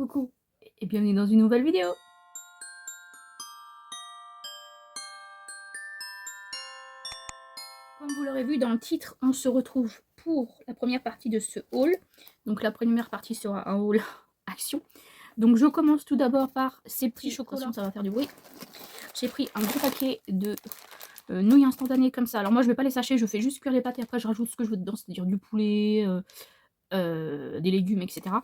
Coucou et bienvenue dans une nouvelle vidéo. Comme vous l'aurez vu dans le titre, on se retrouve pour la première partie de ce haul. Donc la première partie sera un haul action. Donc je commence tout d'abord par ces petits chocolats, ça va faire du bruit. J'ai pris un gros paquet de nouilles instantanées comme ça. Alors moi je vais pas les sacher, je fais juste cuire les pâtes et après je rajoute ce que je veux dedans, c'est-à-dire du poulet, des légumes, etc.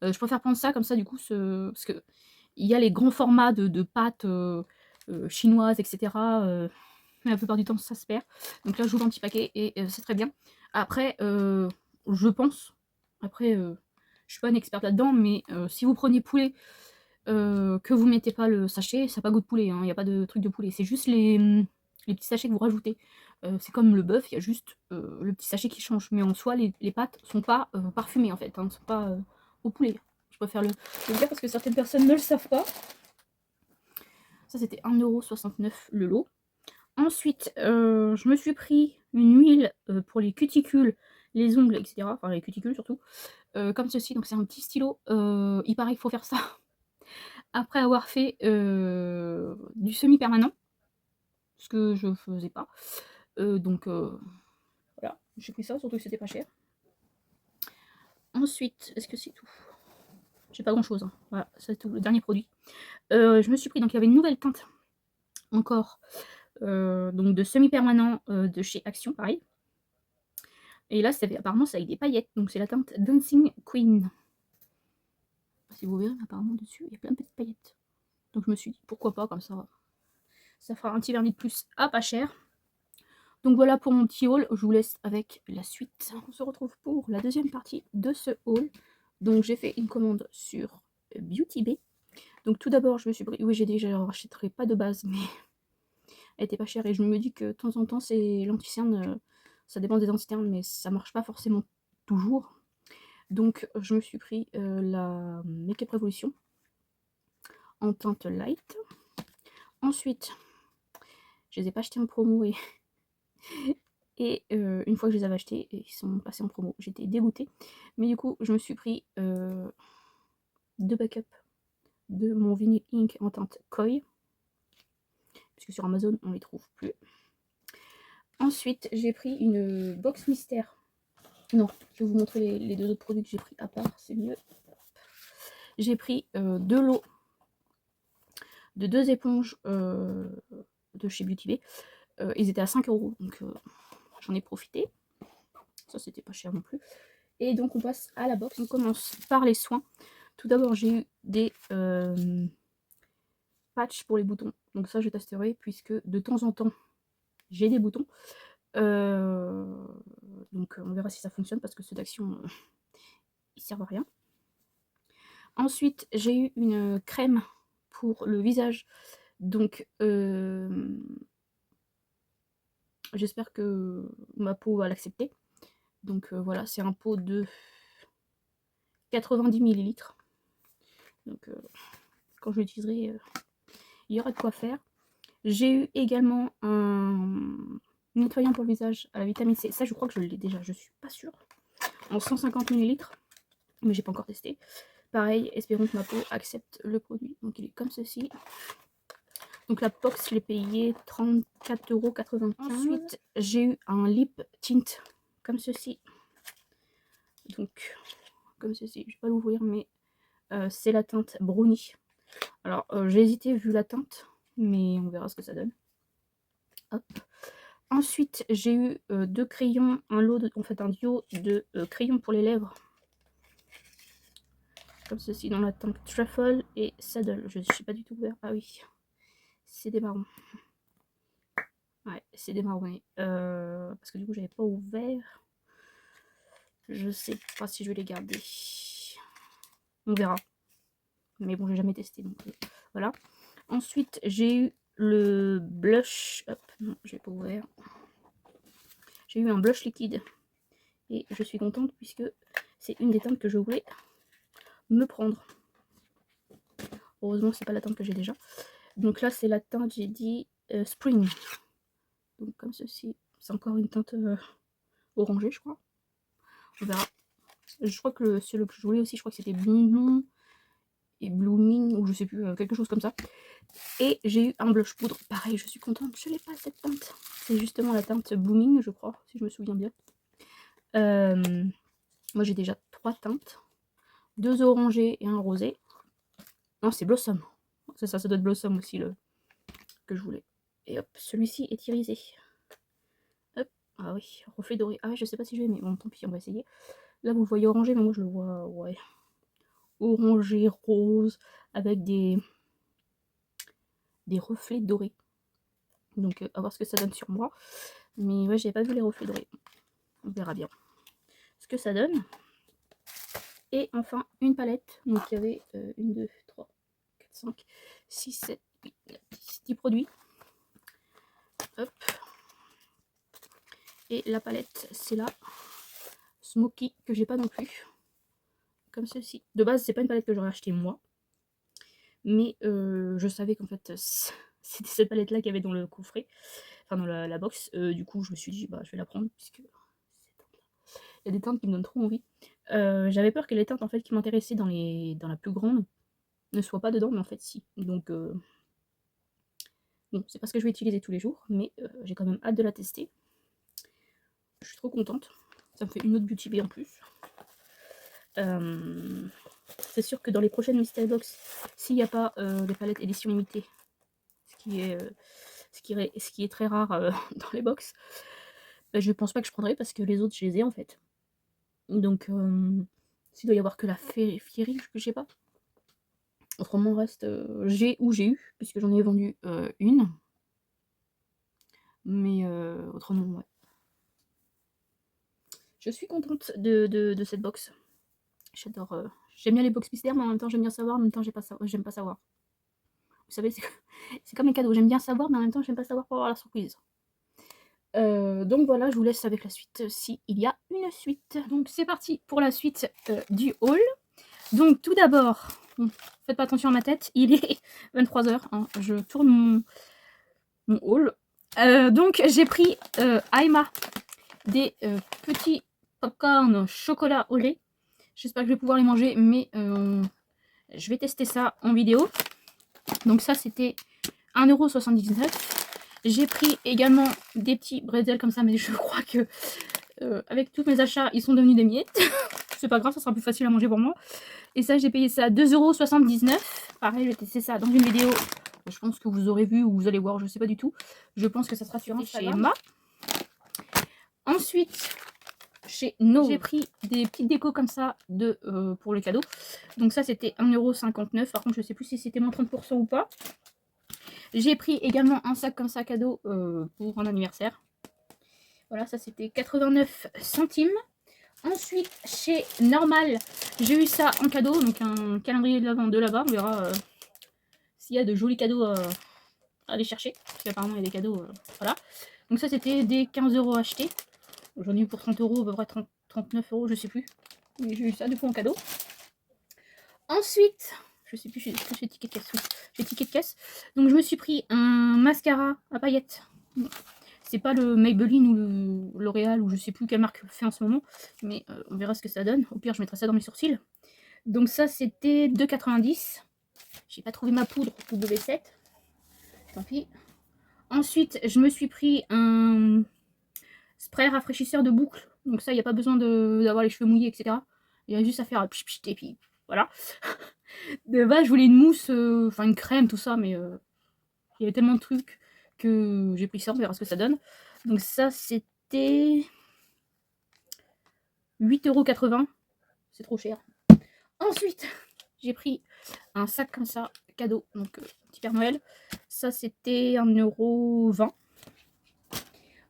Je préfère prendre ça comme ça du coup, parce que il y a les grands formats de pâtes chinoises, etc. Mais la plupart du temps ça se perd. Donc là j'ouvre un petit paquet et c'est très bien. Après, je pense, après je suis pas une experte là-dedans, mais si vous prenez poulet, que vous mettez pas le sachet, ça n'a pas goût de poulet, hein, il n'y a pas de truc de poulet, c'est juste les petits sachets que vous rajoutez. C'est comme le bœuf, il y a juste le petit sachet qui change, mais en soi les pâtes sont pas parfumées en fait, hein, sont pas au poulet. Je préfère le dire parce que certaines personnes ne le savent pas. Ça c'était 1,69 € le lot. Ensuite, je me suis pris une huile pour les cuticules, les ongles, etc. Enfin les cuticules surtout. Comme ceci, donc c'est un petit stylo. Il paraît qu'il faut faire ça après avoir fait du semi-permanent, ce que je faisais pas. Donc voilà, j'ai pris ça, surtout que c'était pas cher. Ensuite, est-ce que c'est tout? J'ai pas grand chose, hein. Voilà, c'est tout, le dernier produit. Je me suis pris, donc il y avait une nouvelle teinte encore, donc de semi-permanent de chez Action, pareil. Et là, apparemment, c'est avec des paillettes, donc c'est la teinte Dancing Queen. Si vous verrez, apparemment, dessus, il y a plein de petites paillettes. Donc je me suis dit, pourquoi pas, comme ça, ça fera un petit vernis de plus à pas cher. Donc voilà pour mon petit haul, je vous laisse avec la suite. On se retrouve pour la deuxième partie de ce haul. Donc j'ai fait une commande sur Beauty Bay. Donc tout d'abord, je me suis pris, oui j'ai déjà rachèterai pas de base, mais elle était pas chère et je me dis que de temps en temps c'est l'anti-cerne, ça dépend des anti-cernes, mais ça marche pas forcément toujours. Donc je me suis pris la Make Up Revolution en teinte light. Ensuite, je les ai pas achetés en promo et une fois que je les avais achetés, ils sont passés en promo. J'étais dégoûtée. Mais du coup, je me suis pris deux backups de mon Vinyl Ink en teinte Koi. Puisque sur Amazon, on les trouve plus. Ensuite, j'ai pris une box mystère. Non, je vais vous montrer les deux autres produits que j'ai pris à part, c'est mieux. J'ai pris deux lots de deux éponges de chez Beauty Bay. Ils étaient à 5 €, donc j'en ai profité. Ça, c'était pas cher non plus. Et donc, on passe à la box. On commence par les soins. Tout d'abord, j'ai eu des patchs pour les boutons. Donc ça, je testerai, puisque de temps en temps, j'ai des boutons. Donc, on verra si ça fonctionne, parce que ceux d'Action, ils servent à rien. Ensuite, j'ai eu une crème pour le visage. Donc, j'espère que ma peau va l'accepter. Donc voilà, c'est un pot de 90 ml. Donc quand je l'utiliserai, il y aura de quoi faire. J'ai eu également un nettoyant pour le visage à la vitamine C. Ça, je crois que je l'ai déjà, je suis pas sûre. En 150 ml, mais j'ai pas encore testé. Pareil, espérons que ma peau accepte le produit. Donc il est comme ceci. Donc la box, je l'ai payé 34,95 €. Ensuite, j'ai eu un lip tint comme ceci. Donc, comme ceci, je vais pas l'ouvrir, mais c'est la teinte brownie. Alors, j'ai hésité vu la teinte, mais on verra ce que ça donne. Hop. Ensuite, j'ai eu deux crayons, en fait un duo de crayons pour les lèvres. Comme ceci, dans la teinte Truffle et Saddle. Je ne sais pas du tout ouvert. Ah oui, c'est des marrons. Ouais, c'est des marrons. Parce que du coup, j'avais pas ouvert. Je sais pas si je vais les garder. On verra. Mais bon, j'ai jamais testé, donc voilà. Ensuite, j'ai eu le blush. Hop, non, je vais pas ouvert. J'ai eu un blush liquide. Et je suis contente puisque c'est une des teintes que je voulais me prendre. Heureusement, c'est pas la teinte que j'ai déjà. Donc là, c'est la teinte, j'ai dit Spring. Donc comme ceci. C'est encore une teinte orangée, je crois. On verra. Je crois que celui que je voulais aussi, je crois que c'était bonbon. et Blooming, ou je sais plus, quelque chose comme ça. Et j'ai eu un blush poudre, pareil, je suis contente, je l'ai pas cette teinte. C'est justement la teinte Blooming, je crois, si je me souviens bien. Moi j'ai déjà 3 teintes, 2 orangés et un rosé. Non, c'est Blossom. C'est ça, ça doit être Blossom aussi le que je voulais. Et hop, celui-ci est irisé. Hop, ah oui, reflet doré. Ah ouais, je sais pas si je vais aimer. Bon, tant pis, on va essayer. Là, vous le voyez orangé, mais moi je le vois, ouais, orangé, rose, avec des reflets dorés. Donc, à voir ce que ça donne sur moi. Mais ouais, j'ai pas vu les reflets dorés. On verra bien ce que ça donne. Et enfin, une palette. Donc, il y avait 1, 2, 3, 4, 5, 6, 7, 8, 10 produits. Hop. Et la palette, c'est la Smoky, que j'ai pas non plus. Comme ceci. De base, c'est pas une palette que j'aurais acheté moi. Mais je savais qu'en fait, c'était cette palette-là qu'il y avait dans le coffret. Enfin, dans la box. Du coup, je me suis dit, bah, je vais la prendre. Puisque il y a des teintes qui me donnent trop envie. J'avais peur que les teintes en fait, qui m'intéressaient dans la plus grande ne soient pas dedans, mais en fait, si. Donc, bon, c'est pas ce que je vais utiliser tous les jours, mais j'ai quand même hâte de la tester. Je suis trop contente. Ça me fait une autre Beauty Bay en plus. C'est sûr que dans les prochaines Mystery Box, s'il n'y a pas les palettes édition limitée, ce qui est très rare dans les box, bah, je pense pas que je prendrai parce que les autres, je les ai en fait. Donc, s'il doit y avoir que la Fiery, je sais pas. Autrement, reste j'ai eu, puisque j'en ai vendu une. Mais autrement, ouais. Je suis contente de cette box. J'adore. J'aime bien les box mystères, mais en même temps, j'aime bien savoir, en même temps, j'aime pas savoir. Vous savez, c'est comme les cadeaux. J'aime bien savoir, mais en même temps, j'aime pas savoir pour avoir la surprise. Donc voilà, je vous laisse avec la suite, s'il y a une suite. Donc c'est parti pour la suite du haul. Donc tout d'abord, faites pas attention à ma tête, il est 23h, hein, je tourne mon haul. Donc j'ai pris Aima des petits popcorn chocolat au lait. J'espère que je vais pouvoir les manger, mais je vais tester ça en vidéo. Donc ça c'était 1,79 €. J'ai pris également des petits bretzels comme ça, mais je crois que avec tous mes achats, ils sont devenus des miettes. C'est pas grave, ça sera plus facile à manger pour moi. Et ça, j'ai payé ça 2,79 €. Pareil, je vais tester ça dans une vidéo. Je pense que vous aurez vu ou vous allez voir, je sais pas du tout. Je pense que ça sera sur chez Emma. Ensuite, chez No, j'ai pris des petites décos comme ça pour les cadeaux. Donc ça, c'était 1,59 €. Par contre, je sais plus si c'était moins 30% ou pas. J'ai pris également un sac comme ça cadeau pour un anniversaire. Voilà, ça c'était 89 centimes. Ensuite, chez Normal, j'ai eu ça en cadeau, donc un calendrier de l'Avent de là-bas. On verra s'il y a de jolis cadeaux à aller chercher. Parce qu'apparemment, il y a des cadeaux. Voilà. Donc ça, c'était des 15 € achetés. J'en ai eu pour 30 €, à peu près 39 €, je sais plus. Mais j'ai eu ça du coup en cadeau. Ensuite, je sais plus, j'ai ticket de caisse. Oui, j'ai ticket de caisse. Donc je me suis pris un mascara à paillettes. C'est pas le Maybelline ou le L'Oréal ou je sais plus quelle marque fait en ce moment, mais on verra ce que ça donne. Au pire, je mettrai ça dans mes sourcils. Donc ça, c'était 2,90 €. J'ai pas trouvé ma poudre W7. Tant pis. Ensuite, je me suis pris un spray rafraîchisseur de boucle. Donc ça, il n'y a pas besoin d'avoir les cheveux mouillés, etc. Il y a juste à faire pchit pchit et puis voilà. De base, je voulais une mousse, enfin une crème, tout ça, mais il y avait tellement de trucs que j'ai pris ça, on verra ce que ça donne. Donc ça, c'était 8,80 €. C'est trop cher. Ensuite, j'ai pris un sac comme ça, cadeau, donc petit Père Noël. Ça, c'était 1,20 €.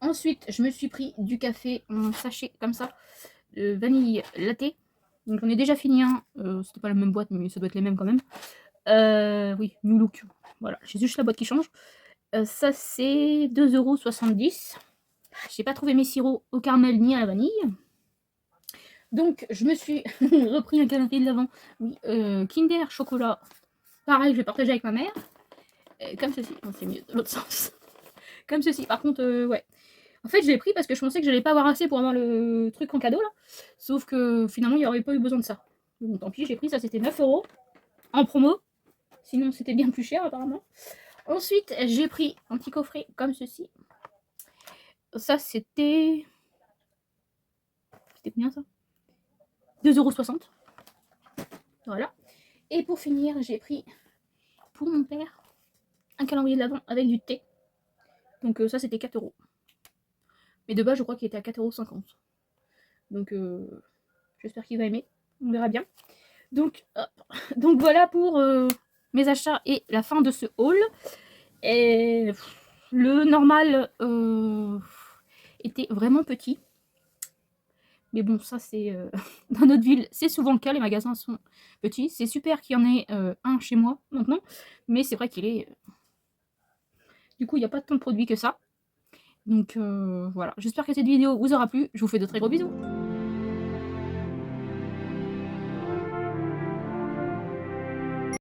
Ensuite, je me suis pris du café en sachet comme ça, de vanille latte. Donc j'en ai déjà fini un. C'était pas la même boîte, mais ça doit être les mêmes quand même. Oui, New Look. Voilà, j'ai juste la boîte qui change. Ça, c'est 2,70 €. J'ai pas trouvé mes sirops au caramel ni à la vanille. Donc, je me suis repris un calendrier de l'Avent. Oui, Kinder chocolat. Pareil, je vais partager avec ma mère. Comme ceci. Non, c'est mieux de l'autre sens. Comme ceci. Par contre, ouais. En fait, je l'ai pris parce que je pensais que j'allais pas avoir assez pour avoir le truc en cadeau là. Sauf que finalement, il n'y aurait pas eu besoin de ça. Bon, tant pis, j'ai pris ça, c'était 9 €. en promo. Sinon, c'était bien plus cher apparemment. Ensuite, j'ai pris un petit coffret comme ceci. Ça, c'était... C'était combien ça? 2,60 €. Voilà. Et pour finir, j'ai pris pour mon père un calendrier de l'Avent avec du thé. Donc ça, c'était 4 €. Mais de base, je crois qu'il était à 4,50 €. Donc j'espère qu'il va aimer. On verra bien. Donc, donc voilà pour mes achats et la fin de ce haul. Et le normal était vraiment petit. Mais bon, ça c'est... dans notre ville, c'est souvent le cas, les magasins sont petits. C'est super qu'il y en ait un chez moi maintenant. Mais c'est vrai qu'il est... Du coup, il n'y a pas tant de produits que ça. Donc voilà, j'espère que cette vidéo vous aura plu. Je vous fais de très gros bisous.